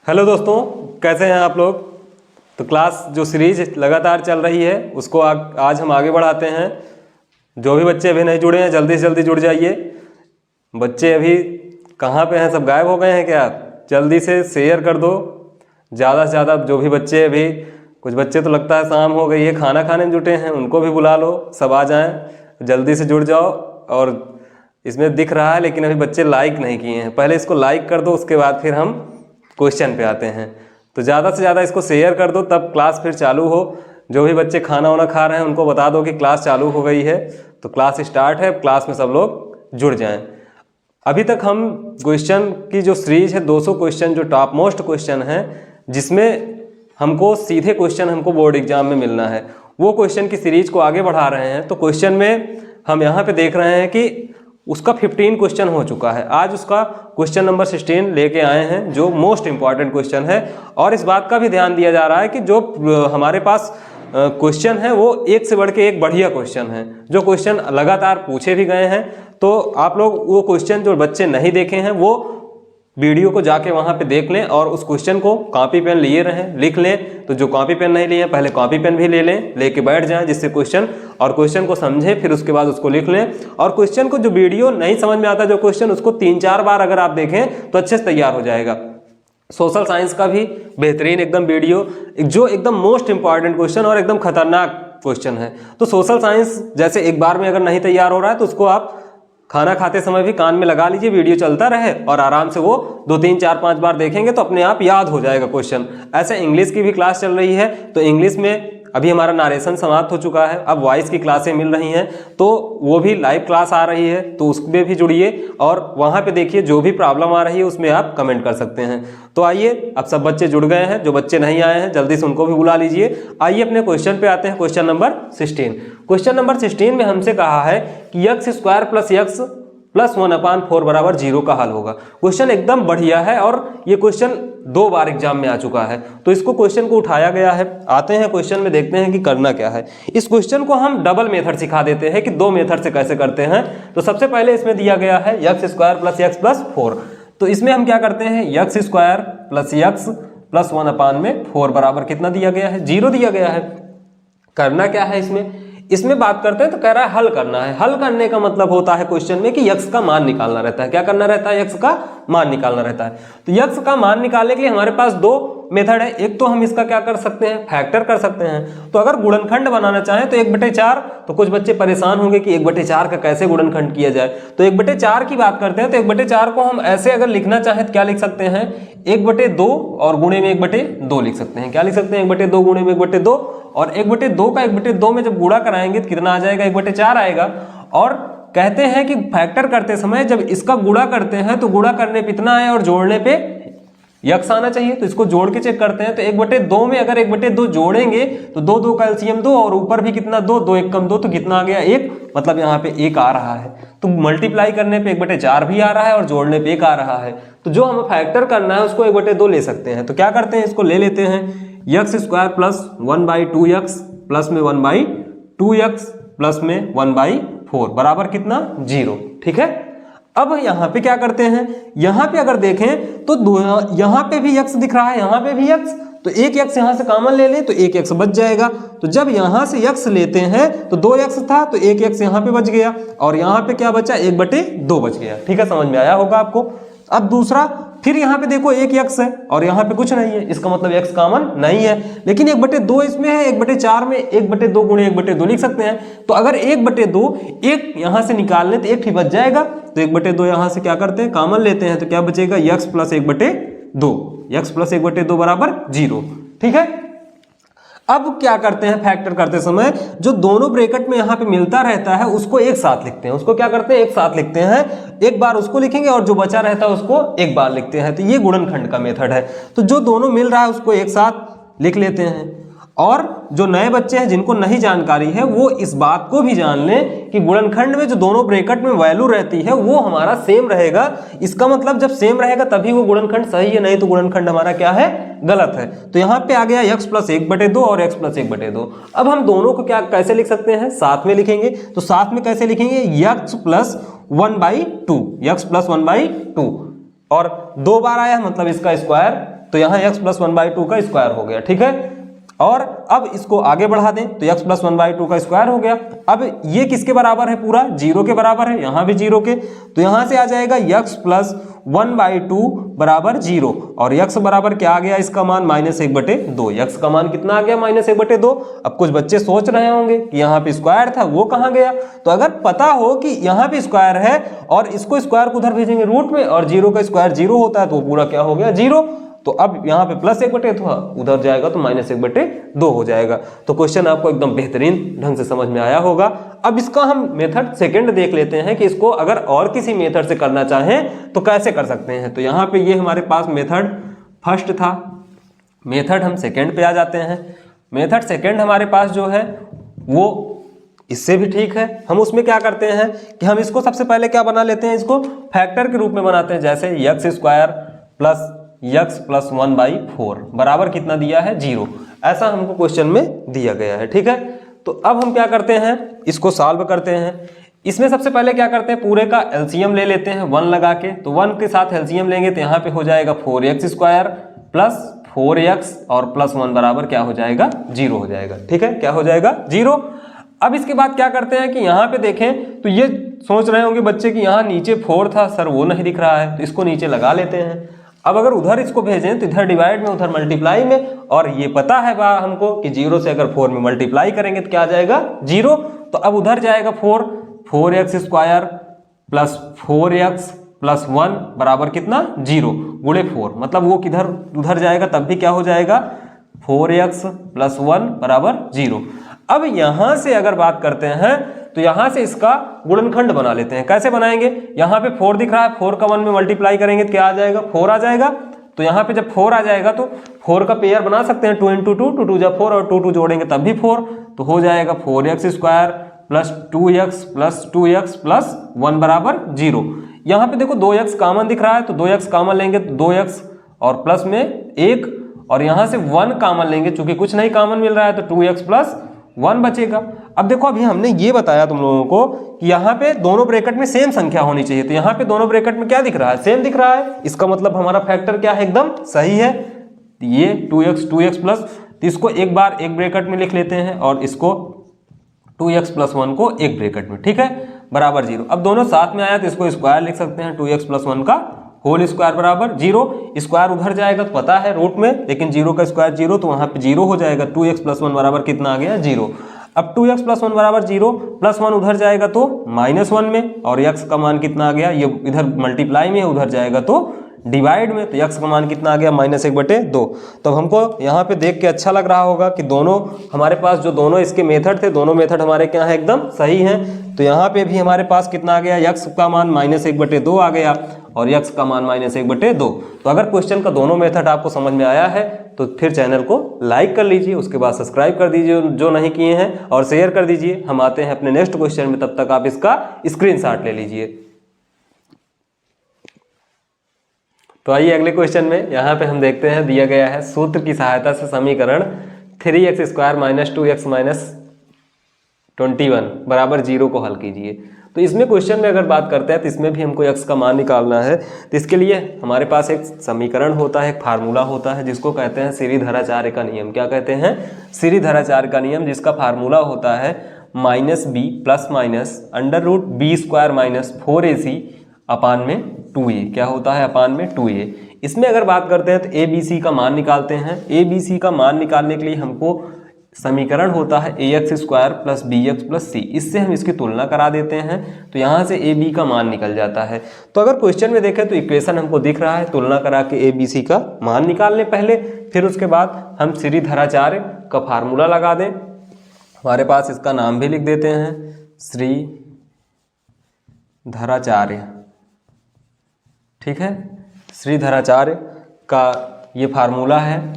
Hello दोस्तों, कैसे हैं आप लोग। तो क्लास जो सीरीज लगातार चल रही है उसको आज हम आगे बढ़ाते हैं। जो भी बच्चे अभी नहीं जुड़े हैं जल्दी से जल्दी जुड़ जाइए। बच्चे अभी कहाँ पे हैं, सब गायब हो गए हैं क्या। जल्दी से शेयर कर दो ज़्यादा से ज़्यादा। जो भी बच्चे अभी, कुछ बच्चे तो लगता है शाम हो गई है खाना खाने में जुटे हैं, उनको भी बुला लो, सब आ जाएं, जल्दी से जुड़ जाओ। और इसमें दिख रहा है लेकिन अभी बच्चे लाइक नहीं किए हैं, पहले इसको लाइक कर दो, उसके बाद फिर हम क्वेश्चन पे आते हैं। तो ज़्यादा से ज़्यादा इसको शेयर कर दो, तब क्लास फिर चालू हो। जो भी बच्चे खाना वाना खा रहे हैं उनको बता दो कि क्लास चालू हो गई है, तो क्लास स्टार्ट है, क्लास में सब लोग जुड़ जाएं। अभी तक हम क्वेश्चन की जो सीरीज है 200 क्वेश्चन जो टॉप मोस्ट क्वेश्चन हैं, जिसमें हमको सीधे क्वेश्चन हमको बोर्ड एग्जाम में मिलना है, वो क्वेश्चन की सीरीज को आगे बढ़ा रहे हैं। तो क्वेश्चन में हम यहाँ पे देख रहे हैं कि उसका 15 क्वेश्चन हो चुका है। आज उसका क्वेश्चन नंबर 16 लेके आए हैं, जो मोस्ट इंपॉर्टेंट क्वेश्चन है। और इस बात का भी ध्यान दिया जा रहा है कि जो हमारे पास क्वेश्चन है वो एक से बढ़ के एक बढ़िया क्वेश्चन है, जो क्वेश्चन लगातार पूछे भी गए हैं। तो आप लोग वो क्वेश्चन जो बच्चे नहीं देखे हैं वो वीडियो को जाके वहाँ पे देख लें और उस क्वेश्चन को कॉपी पेन लिए रहें, लिख लें। तो जो कॉपी पेन नहीं लिए पहले कॉपी पेन भी ले लें, लेके बैठ जाएं, जिससे क्वेश्चन को समझें, फिर उसके बाद उसको लिख लें। और क्वेश्चन को जो वीडियो नहीं समझ में आता जो क्वेश्चन, उसको 3-4 बार अगर आप देखें तो अच्छे से तैयार हो जाएगा। सोशल साइंस का भी बेहतरीन एकदम वीडियो, जो एकदम मोस्ट इंपॉर्टेंट क्वेश्चन और एकदम खतरनाक क्वेश्चन है। तो सोशल साइंस जैसे एक बार में अगर नहीं तैयार हो रहा है तो उसको आप खाना खाते समय भी कान में लगा लीजिए, वीडियो चलता रहे और आराम से वो 2-3-4-5 बार देखेंगे तो अपने आप याद हो जाएगा क्वेश्चन। ऐसे इंग्लिश की भी क्लास चल रही है, तो इंग्लिश में अभी हमारा नारेशन समाप्त हो चुका है, अब वॉइस की क्लासें मिल रही हैं, तो वो भी लाइव क्लास आ रही है, तो उसमें भी जुड़िए और वहाँ पे देखिए जो भी प्रॉब्लम आ रही है उसमें आप कमेंट कर सकते हैं। तो आइए, अब सब बच्चे जुड़ गए हैं, जो बच्चे नहीं आए हैं जल्दी से उनको भी बुला लीजिए। आइए अपने क्वेश्चन पे आते हैं, क्वेश्चन नंबर 16। क्वेश्चन नंबर 16 में हमसे कहा है कि x² + x + 1/4 बराबर 0 का हल होगा। क्वेश्चन एकदम बढ़िया है और ये क्वेश्चन 2 बार एग्जाम में आ चुका है, तो इसको क्वेश्चन को उठाया गया है। आते हैं क्वेश्चन में, देखते हैं कि करना क्या है। इस क्वेश्चन को हम डबल मेथड सिखा देते हैं कि 2 मेथड से कैसे करते हैं। तो सबसे पहले इसमें दिया गया है x² + x + 4। तो इसमें हम क्या करते हैं, x² + x + 1/4 बराबर कितना दिया गया है, 0 दिया गया है। करना क्या है इसमें बात करते हैं, तो कह रहा है हल करना है। हल करने का मतलब होता है क्वेश्चन में कि x का मान निकालना रहता है। क्या करना रहता है, x का मान निकालना रहता है। तो x का मान निकालने के लिए हमारे पास 2 मेथड है। एक तो हम इसका क्या कर सकते हैं, फैक्टर कर सकते हैं। तो अगर गुणनखंड बनाना चाहें तो 1/4, तो कुछ बच्चे परेशान होंगे कि 1/4 का कैसे गुणनखंड किया जाए। तो 1/4 की बात करते हैं, तो 1/4 को हम ऐसे अगर लिखना चाहें तो क्या लिख सकते हैं, 1/2 और गुणे में 1/2 लिख सकते हैं। क्या लिख सकते हैं, 1/2 गुणे में 1/2, और 1/2 का 1/2 में जब गुणा कराएंगे तो कितना आ जाएगा, 1/4 आएगा। और कहते हैं कि फैक्टर करते समय जब इसका गुणा करते हैं तो गुणा करने पे इतना आए और जोड़ने पे x आना चाहिए। तो इसको जोड़ के चेक करते हैं, तो 1/2 में अगर 1/2 जोड़ेंगे तो 2 का एलसीएम 2 और ऊपर भी कितना 2, 2 × 1 = 2, तो कितना आ गया 1, मतलब यहाँ पे 1 आ रहा है। तो मल्टीप्लाई करने पे 1/4 भी आ रहा है और जोड़ने पे 1 आ रहा है। तो जो हमें फैक्टर करना है उसको 1/2 ले सकते हैं। तो क्या करते हैं, इसको ले लेते हैं, x² + 1/2x प्लस में 1/2x प्लस में 1/4 बराबर कितना, 0। ठीक है। अब यहाँ पे क्या करते हैं, यहाँ पे अगर देखें तो यहाँ पे भी x दिख रहा है, यहाँ पे भी x, तो एक x यहाँ से कॉमन ले ले तो एक x बच जाएगा। तो जब यहाँ से x लेते हैं तो 2x था तो एक x यहाँ पे बच गया, और यहाँ पे क्या बचा, 1/2 बच गया। ठीक है, समझ में आया होगा आपको। अब दूसरा, फिर यहाँ पे देखो एक x है और यहाँ पे कुछ नहीं है, इसका मतलब x कॉमन नहीं है, लेकिन 1/2 इसमें है, 1/4 में 1/2 गुणे 1/2 लिख सकते हैं। तो अगर 1/2 एक यहाँ से निकाल लें तो एक ही बच जाएगा। तो 1/2 यहाँ से क्या करते हैं, कॉमन लेते हैं, तो क्या बचेगा, x + 1/2, x + 1/2 बराबर 0। ठीक है। अब क्या करते हैं, फैक्टर करते समय जो दोनों ब्रैकेट में यहाँ पे मिलता रहता है उसको एक साथ लिखते हैं। उसको क्या करते हैं, एक साथ लिखते हैं, एक बार उसको लिखेंगे और जो बचा रहता है उसको एक बार लिखते हैं। तो ये गुणनखंड का मेथड है। तो जो दोनों मिल रहा है उसको एक साथ लिख लेते हैं। और जो नए बच्चे हैं जिनको नहीं जानकारी है वो इस बात को भी जान लें कि गुणनखंड में जो दोनों ब्रैकेट में वैल्यू रहती है वो हमारा सेम रहेगा। इसका मतलब जब सेम रहेगा तभी वो गुणनखंड सही है, नहीं तो गुणनखंड हमारा क्या है, गलत है। तो यहाँ पे आ गया x + 1/2 और x + 1/2। अब हम दोनों को क्या कैसे लिख सकते हैं, साथ में लिखेंगे। तो साथ में कैसे लिखेंगे, x + 1/2, x + 1/2, और 2 बार आया मतलब इसका स्क्वायर, तो तो यहाँ x प्लस 1/2 का स्क्वायर हो गया, ठीक है। और अब इसको आगे बढ़ा दें तो x प्लस 1/2 का स्क्वायर हो गया। अब ये किसके बराबर है, पूरा 0 के बराबर है, यहाँ भी 0 के, तो यहाँ से आ जाएगा x प्लस 1/2 बराबर 0 और x बराबर क्या आ गया, इसका मान -1/2। x का मान कितना आ गया, -1/2। अब कुछ बच्चे सोच रहे होंगे कि यहाँ पे स्क्वायर था वो कहाँ गया, तो अगर पता हो कि यहाँ पे स्क्वायर है और इसको स्क्वायर को उधर भेजेंगे रूट में और 0 का स्क्वायर 0 होता है तो पूरा क्या हो गया, 0। तो अब यहाँ पे +1/2 था, उधर जाएगा तो -1/2 हो जाएगा। तो क्वेश्चन आपको एकदम बेहतरीन ढंग से समझ में आया होगा। अब इसका हम मेथड सेकंड देख लेते हैं कि इसको अगर और किसी मेथड से करना चाहें तो कैसे कर सकते हैं। तो यहाँ पे ये हमारे पास मेथड फर्स्ट था, मेथड हम सेकंड पे आ जाते हैं। मेथड सेकंड हमारे पास जो है वो इससे भी ठीक है। हम उसमें क्या करते हैं कि हम इसको सबसे पहले क्या बना लेते हैं, इसको फैक्टर के रूप में बनाते हैं। जैसे x² प्लस x प्लस 1/4 बराबर कितना दिया है, 0। ऐसा हमको क्वेश्चन में दिया गया है, ठीक है। तो अब हम क्या करते हैं, इसको सॉल्व करते हैं। इसमें सबसे पहले क्या करते हैं, पूरे का एलसीएम ले लेते हैं 1 लगा के। तो 1 के साथ एलसीएम लेंगे तो यहाँ पे हो जाएगा 4x² प्लस 4x और प्लस 1 बराबर क्या हो जाएगा, 0 हो जाएगा, ठीक है। क्या हो जाएगा, 0। अब इसके बाद क्या करते हैं कि यहाँ पे देखें तो ये सोच रहे होंगे बच्चे कि यहाँ नीचे 4 था सर, वो नहीं दिख रहा है, तो इसको नीचे लगा लेते हैं। अब अगर उधर इसको भेजें तो इधर डिवाइड में उधर मल्टीप्लाई में, और ये पता है हमको कि 0 से अगर 4 में मल्टीप्लाई करेंगे तो क्या आ जाएगा, 0। तो अब उधर जाएगा 4x² प्लस 4x प्लस 1 बराबर कितना, 0 गुणे 4, मतलब वो किधर उधर जाएगा तब भी क्या हो जाएगा, 4x प्लस 1 बराबर 0। अब यहां से अगर बात करते हैं तो यहां से इसका गुणनखंड बना लेते हैं। कैसे बनाएंगे, यहाँ पे 4 दिख रहा है, 4 का 1 में मल्टीप्लाई करेंगे तो क्या आ जाएगा, 4 आ जाएगा। तो यहाँ पे जब 4 आ जाएगा तो 4 का पेयर बना सकते हैं, 2 × 2, 2 2 जब 4 और 2 2 जोड़ेंगे तब भी 4, तो हो जाएगा 4x² plus 2x plus 2x plus 1 बराबर 0। यहाँ पे देखो 2x कॉमन दिख रहा है तो 2x कॉमन लेंगे तो 2x और प्लस में 1, और यहाँ से 1 कॉमन लेंगे, चूंकि कुछ नहीं कॉमन मिल रहा है तो 2x प्लस 1 बचेगा। अब देखो अभी हमने ये बताया तुम लोगों को कि यहाँ पे दोनों ब्रैकेट में सेम संख्या होनी चाहिए, तो यहाँ पे दोनों ब्रैकेट में क्या दिख रहा है, सेम दिख रहा है। इसका मतलब हमारा फैक्टर क्या है, एकदम सही है। ये 2x प्लस, तो इसको एक बार एक ब्रैकेट में लिख लेते हैं और इसको 2x प्लस 1 को एक ब्रैकेट में, ठीक है, बराबर 0। अब दोनों साथ में आया तो इसको स्क्वायर लिख सकते हैं, 2x प्लस 1 का होल स्क्वायर बराबर 0। स्क्वायर उधर जाएगा तो पता है रूट में, लेकिन 0 का स्क्वायर 0 तो वहां पे 0 हो जाएगा। 2x प्लस 1 बराबर कितना आ गया, 0। अब 2x प्लस 1 बराबर 0, प्लस 1 उधर जाएगा तो -1 में, और x का मान कितना आ गया, ये इधर मल्टीप्लाई में उधर जाएगा तो डिवाइड में, तो x का मान कितना आ गया, -1/2। तो हमको यहाँ पे देख के अच्छा लग रहा होगा कि दोनों हमारे पास जो दोनों इसके मेथड थे, दोनों मेथड हमारे क्या है, एकदम सही हैं। तो यहाँ पे भी हमारे पास कितना आ गया, x का मान -1/2 आ गया और x का मान -1/2। तो अगर क्वेश्चन का दोनों मेथड आपको समझ में आया है तो फिर चैनल को लाइक कर लीजिए, उसके बाद सब्सक्राइब कर दीजिए जो नहीं किए हैं, और शेयर कर दीजिए। हम आते हैं अपने नेक्स्ट क्वेश्चन में, तब तक आप इसका स्क्रीनशॉट ले लीजिए। तो आइए अगले क्वेश्चन में, यहाँ पे हम देखते हैं दिया गया है सूत्र की सहायता से समीकरण 3x² - 2x - 21 बराबर 0 को हल कीजिए। तो इसमें क्वेश्चन में अगर बात करते हैं तो इसमें भी हमको x का मान निकालना है। तो इसके लिए हमारे पास एक समीकरण होता है, एक फार्मूला होता है जिसको कहते हैं श्रीधराचार्य का नियम। क्या कहते हैं, श्रीधराचार्य का नियम, जिसका फार्मूला होता है -b plus minus √b² - 4ac अपान में 2a। क्या होता है, अपान में 2a। इसमें अगर बात करते हैं तो abc का मान निकालते हैं। abc का मान निकालने के लिए हमको समीकरण होता है ax² plus bx plus c, इससे हम इसकी तुलना करा देते हैं तो यहाँ से ab का मान निकल जाता है। तो अगर क्वेश्चन में देखें तो इक्वेशन हमको दिख रहा है, तुलना करा के abc का मान निकाल लें पहले, फिर उसके बाद हम श्रीधराचार्य का फार्मूला लगा दें। हमारे पास इसका नाम भी लिख देते हैं, श्रीधराचार्य, ठीक है। श्रीधराचार्य का ये फार्मूला है।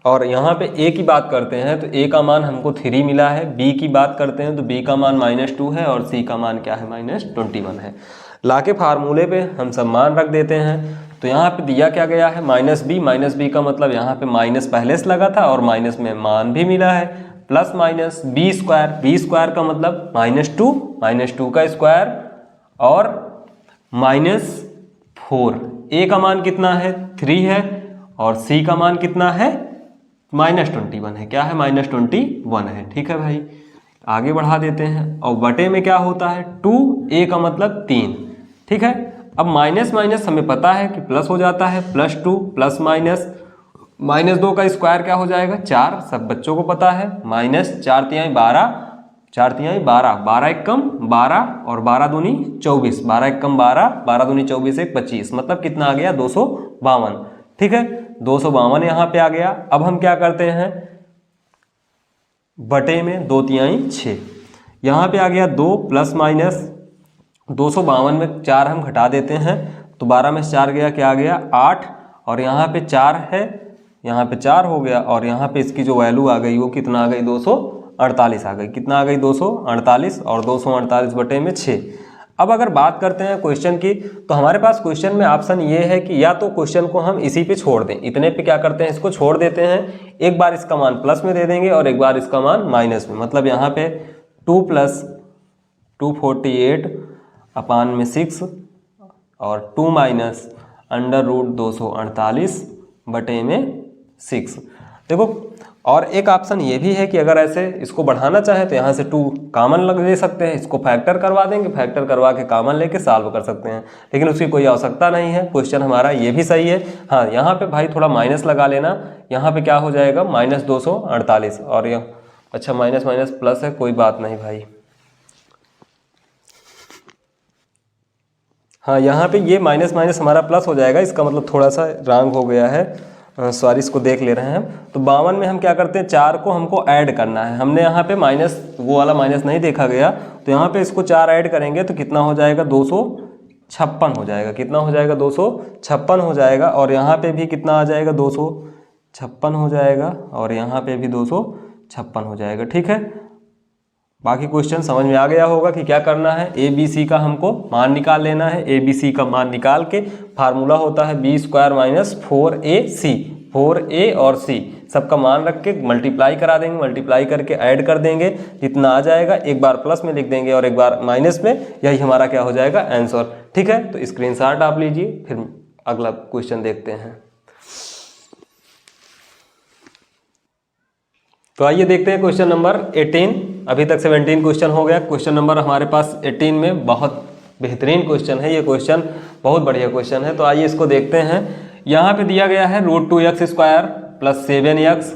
और यहाँ पे a की बात करते हैं तो a का मान हमको 3 मिला है, b की बात करते हैं तो b का मान -2 है और c का मान क्या है, -21 है। लाके फार्मूले पे हम सब मान रख देते हैं। तो यहाँ पे दिया क्या गया है, -b का मतलब यहाँ पे माइनस पहले से लगा था और माइनस में मान भी मिला है, प्लस माइनस b² का मतलब -2 का स्क्वायर और -4। a का मान कितना है, 3 है और c का मान कितना है -21 है। क्या है? -21 है। ठीक है भाई, आगे बढ़ा देते हैं। और बटे में क्या होता है 2a का मतलब 3। ठीक है, अब माइनस माइनस हमें पता है कि प्लस हो जाता है, +2 प्लस -2 का स्क्वायर क्या हो जाएगा 4, सब बच्चों को पता है। -4 तिहाई 12, 4 तिहाई 12, 12 एक कम 12 और 12 दूनी 24, 12 एक कम 12, 12 दूनी 24 एक 25, मतलब कितना आ गया 252। ठीक है, 252 यहाँ पे आ गया। अब हम क्या करते हैं, बटे में 2 तिहाई 6, यहाँ पे आ गया 2 प्लस माइनस 252 में 4 हम घटा देते हैं तो 12 में 4 गया, क्या आ गया 8, और यहाँ पे 4 है, यहाँ पे 4 हो गया, और यहाँ पे इसकी जो वैल्यू आ गई वो कितना आ गई 248 आ गई। कितना आ गई 248, और 248 बटे में 6। अब अगर बात करते हैं क्वेश्चन की, तो हमारे पास क्वेश्चन में ऑप्शन ये है कि या तो क्वेश्चन को हम इसी पे छोड़ दें, इतने पे क्या करते हैं इसको छोड़ देते हैं, एक बार इसका मान प्लस में दे देंगे और एक बार इसका मान माइनस में। मतलब यहाँ पे 2 + 248 अपान में 6 और 2 माइनस √248 बटे में 6। देखो, और एक ऑप्शन ये भी है कि अगर ऐसे इसको बढ़ाना चाहे तो यहाँ से 2 कॉमन ले सकते हैं, इसको फैक्टर करवा देंगे, फैक्टर करवा के कॉमन लेके सॉल्व कर सकते हैं, लेकिन उसकी कोई आवश्यकता नहीं है। क्वेश्चन हमारा ये भी सही है। हाँ, यहाँ पे भाई थोड़ा माइनस लगा लेना, यहाँ पे क्या हो जाएगा -248, और यह अच्छा माइनस माइनस प्लस है, कोई बात नहीं भाई। हाँ, यहाँ पे ये माइनस माइनस हमारा प्लस हो जाएगा, इसका मतलब थोड़ा सा रॉन्ग हो गया है, सॉरी, इसको देख ले रहे हैं हम। तो 52 में हम क्या करते हैं, 4 को हमको ऐड करना है, हमने यहाँ पे माइनस वो वाला माइनस नहीं देखा गया, तो यहाँ पे इसको 4 ऐड करेंगे तो कितना हो जाएगा 256 हो जाएगा। कितना हो जाएगा 256 हो जाएगा, और यहाँ पे भी कितना आ जाएगा 256 हो जाएगा, और यहाँ पे भी 256 हो जाएगा। ठीक है, बाकी क्वेश्चन समझ में आ गया होगा कि क्या करना है। ए बी सी का हमको मान निकाल लेना है। ए बी सी का मान निकाल के फार्मूला होता है b² - 4ac, 4a और c सबका मान रख के मल्टीप्लाई करा देंगे, मल्टीप्लाई करके ऐड कर देंगे, जितना आ जाएगा एक बार प्लस में लिख देंगे और एक बार माइनस में, यही हमारा क्या हो जाएगा आंसर। ठीक है, तो स्क्रीनशॉट आप लीजिए, फिर अगला क्वेश्चन देखते हैं। तो आइए देखते हैं क्वेश्चन नंबर 18। अभी तक 17 क्वेश्चन हो गया, क्वेश्चन नंबर हमारे पास 18 में बहुत बेहतरीन क्वेश्चन है, ये क्वेश्चन बहुत बढ़िया क्वेश्चन है। तो आइए इसको देखते हैं। यहाँ पे दिया गया है √2x² + 7x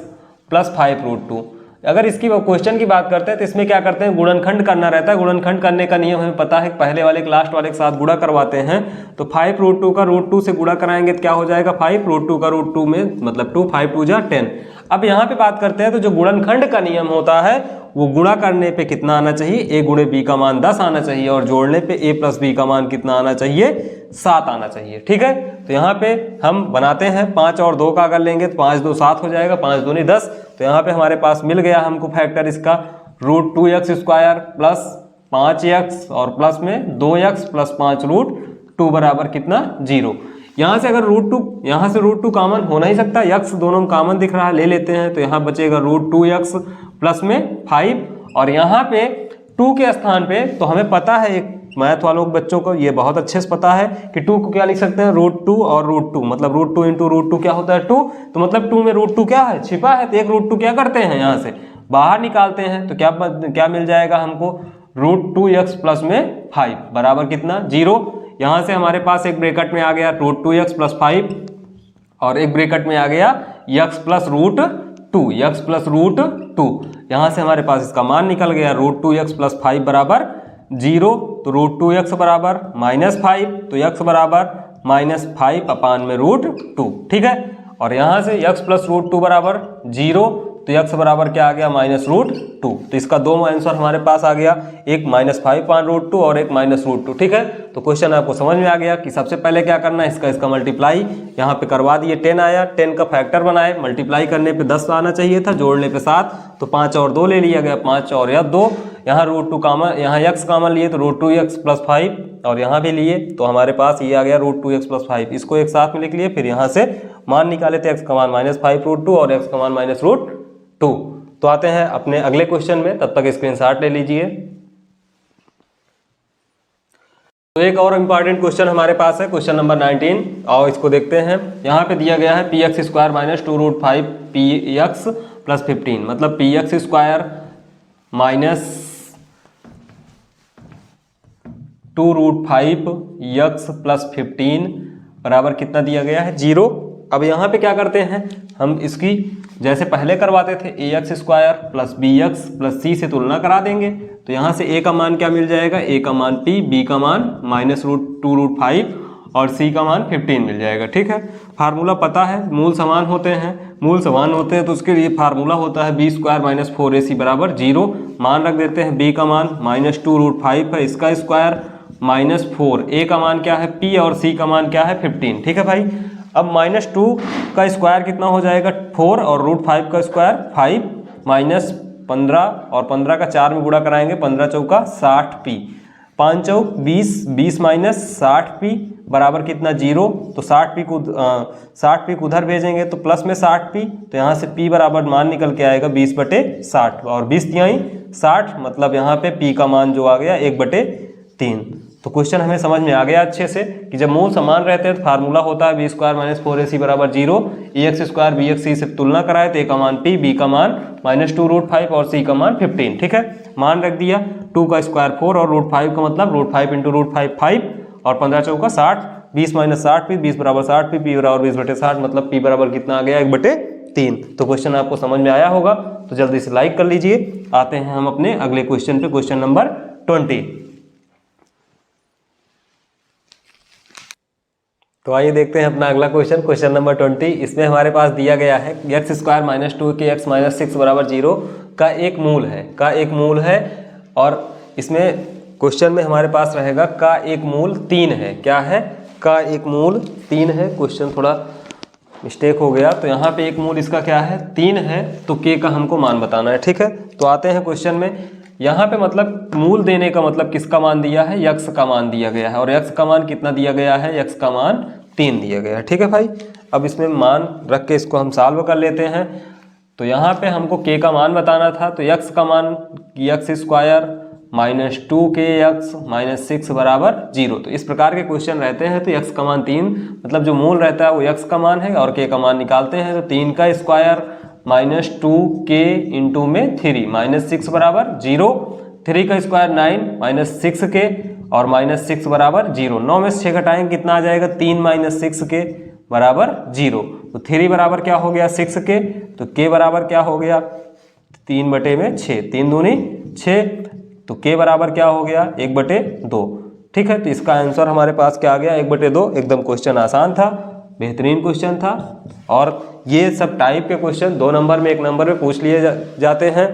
+ 5√2। अगर इसकी क्वेश्चन की बात करते हैं तो इसमें क्या करते हैं, गुणनखंड करना रहता है। गुणनखंड करने का नियम हमें पता है, पहले वाले के लास्ट वाले के साथ गुणा करवाते हैं। तो 5√2 का √2 से गुणा कराएंगे तो क्या हो जाएगा 5√2 का √2 में मतलब 2, 5 2 जा 10। अब यहाँ पे बात करते हैं तो जो गुणनखंड का नियम होता है वो गुणा करने पे कितना आना चाहिए, a गुणे b का मान 10 आना चाहिए, और जोड़ने पे a + b का मान कितना आना चाहिए 7 आना चाहिए। ठीक है, तो यहाँ पे हम बनाते हैं 5 और 2 का अगर लेंगे तो 5 2 7 हो जाएगा, 5 दूनी 10। तो यहाँ पे हमारे पास मिल गया हमको फैक्टर इसका √2x² + 5x और प्लस में 2x + 5√2 बराबर कितना 0। यहाँ से अगर √2, यहाँ से √2 कॉमन हो नहीं सकता, x दोनों में कॉमन दिख रहा है, ले लेते हैं। तो यहाँ बचेगा √2x प्लस में 5, और यहाँ पे 2 के स्थान पे तो हमें पता है, एक मैथ वालों बच्चों को ये बहुत अच्छे से पता है कि 2 को क्या लिख सकते हैं √2 और √2, मतलब √2 × √2 क्या होता है 2, तो मतलब 2 में √2 क्या है छिपा है, तो एक √2 क्या करते हैं यहाँ से बाहर निकालते हैं, तो क्या मिल जाएगा हमको √2x प्लस में 5 बराबर कितना 0। यहाँ से हमारे पास एक ब्रैकेट में आ गया √2x + 5 और एक ब्रैकेट में आ गया x + √2, x + √2। यहाँ से हमारे पास इसका मान निकल गया √2x + 5 बराबर 0। तो √2x बराबर -5, तो x बराबर -5 अपान में √2। ठीक है, और यहाँ से x + √2 बराबर 0, तो x बराबर क्या आ गया -√2। तो इसका दो आंसर हमारे पास आ गया, एक -5/√2 और एक -√2। ठीक है, तो क्वेश्चन आपको समझ में आ गया कि सबसे पहले क्या करना है, इसका मल्टीप्लाई यहाँ पे करवा दिए, 10 आया, 10 का फैक्टर बनाए, मल्टीप्लाई करने पे 10 आना चाहिए था, जोड़ने पे 7, तो 5 और 2 ले लिया गया, 5 और 2, यहाँ √2 कॉमन, यहाँ x कॉमन लिए तो √2x + 5, और यहाँ भी लिए तो हमारे पास ये आ गया √2x + 5। इसको एक साथ में लिख लिए, फिर यहाँ से मान निकाले थे, x का मान -5√2 और x का मान -√2। तो आते हैं अपने अगले क्वेश्चन में, तब तक स्क्रीनशॉट ले लीजिए। तो एक और इम्पॉर्टेंट क्वेश्चन हमारे पास है, क्वेश्चन नंबर 19। और इसको देखते हैं। यहाँ पे दिया गया है px² माइनस 2√5 px प्लस 15, मतलब px² माइनस 2√5 x प्लस 15 बराबर कितना दिया गया है, 0। अब यहाँ पे क्या करते हैं हम, इसकी जैसे पहले करवाते थे ax² plus bx plus c से तुलना करा देंगे। तो यहाँ से a का मान क्या मिल जाएगा, a का मान p, b का मान माइनस 2√5 और c का मान 15 मिल जाएगा। ठीक है, फार्मूला पता है, मूल समान होते हैं, मूल समान होते हैं तो उसके लिए फार्मूला होता है b² माइनस 4ac बराबर 0। मान रख देते हैं, b का मान माइनस 2√5 है, इसका स्क्वायर माइनस 4, a का मान क्या है p और c का मान क्या है 15। ठीक है भाई, अब माइनस 2 का स्क्वायर कितना हो जाएगा 4 और √5 का स्क्वायर 5 माइनस 15 और 15 का 4 में गुणा कराएंगे, 15 चौका 60p, 5 चौक 20, 20 माइनस 60p बराबर कितना 0। तो 60p को उधर भेजेंगे तो प्लस में 60p, तो यहाँ से p बराबर मान निकल के आएगा 20/60 और 20 तिहाई 60, मतलब यहाँ पे p का मान जो आ गया 1/3। तो क्वेश्चन हमें समझ में आ गया अच्छे से कि जब मूल समान रहते हैं तो फार्मूला होता है b² माइनस 4ac बराबर 0। ax² bx c से तुलना कराए तो a का मान p, b का मान माइनस 2√5 और c का मान 15। ठीक है, मान रख दिया, 2 का स्क्वायर 4 और √5 का मतलब √5 इंटू √5 5 और 15 चौका 60, 20 माइनस 60p, 20 बराबर 60p, p बराबर 20/60, मतलब p बराबर कितना आ गया 1/3। तो क्वेश्चन आपको समझ में आया होगा, तो जल्दी से लाइक कर लीजिए। आते हैं हम अपने अगले क्वेश्चन पे, क्वेश्चन नंबर 20। तो आइए देखते हैं अपना अगला क्वेश्चन, क्वेश्चन नंबर 20। इसमें हमारे पास दिया गया है x² माइनस 2kx माइनस 6 बराबर 0 का एक मूल है और इसमें क्वेश्चन में हमारे पास रहेगा का एक मूल 3 है। क्या है, का एक मूल 3 है। क्वेश्चन थोड़ा मिस्टेक हो गया, तो यहाँ पे एक मूल इसका क्या है 3 है, तो k का हमको मान बताना है। ठीक है, तो आते हैं क्वेश्चन में। यहाँ पे मतलब मूल देने का मतलब किसका मान दिया है, x का मान दिया गया है और x का मान कितना दिया गया है, x का मान 3 दिया गया है। ठीक है भाई, अब इसमें मान रख के इसको हम सॉल्व कर लेते हैं। तो यहाँ पे हमको k का मान बताना था, तो x का मान x² माइनस 2kx माइनस 6 बराबर 0। तो इस प्रकार के क्वेश्चन रहते हैं तो x का मान 3, मतलब जो मूल रहता है वो x का मान है और k का मान निकालते हैं, तो 3 का स्क्वायर माइनस 2k इंटू में 3 माइनस 6 बराबर 0, 3 का स्क्वायर 9 माइनस 6k और माइनस 6 बराबर 0। 9 में से 6 घटाएंगे कितना आ जाएगा, 3 माइनस 6k बराबर 0। तो 3 बराबर क्या हो गया 6k, तो k बराबर क्या हो गया 3/6, 3 दूनी 6, तो k बराबर क्या हो गया 1/2। ठीक है, तो इसका आंसर हमारे पास क्या आ गया 1/2। एकदम क्वेश्चन आसान था, बेहतरीन क्वेश्चन था। और ये सब टाइप के क्वेश्चन 2 नंबर में 1 नंबर में पूछ लिए जाते हैं।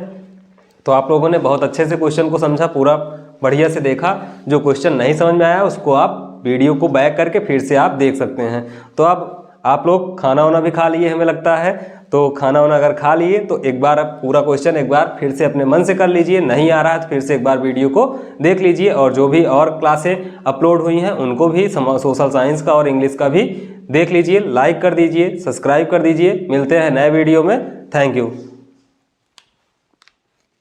तो आप लोगों ने बहुत अच्छे से क्वेश्चन को समझा, पूरा बढ़िया से देखा। जो क्वेश्चन नहीं समझ में आया उसको आप वीडियो को बैक करके फिर से आप देख सकते हैं। तो अब आप लोग खाना वाना भी खा लिए हमें लगता है, तो खाना वाना अगर खा लिए तो एक बार आप पूरा क्वेश्चन एक बार फिर से अपने मन से कर लीजिए, नहीं आ रहा है तो फिर से एक बार वीडियो को देख लीजिए। और जो भी और क्लासें अपलोड हुई हैं उनको भी, सोशल साइंस का और इंग्लिश का भी देख लीजिए। लाइक कर दीजिए, सब्सक्राइब कर दीजिए। मिलते हैं नए वीडियो में। Thank you.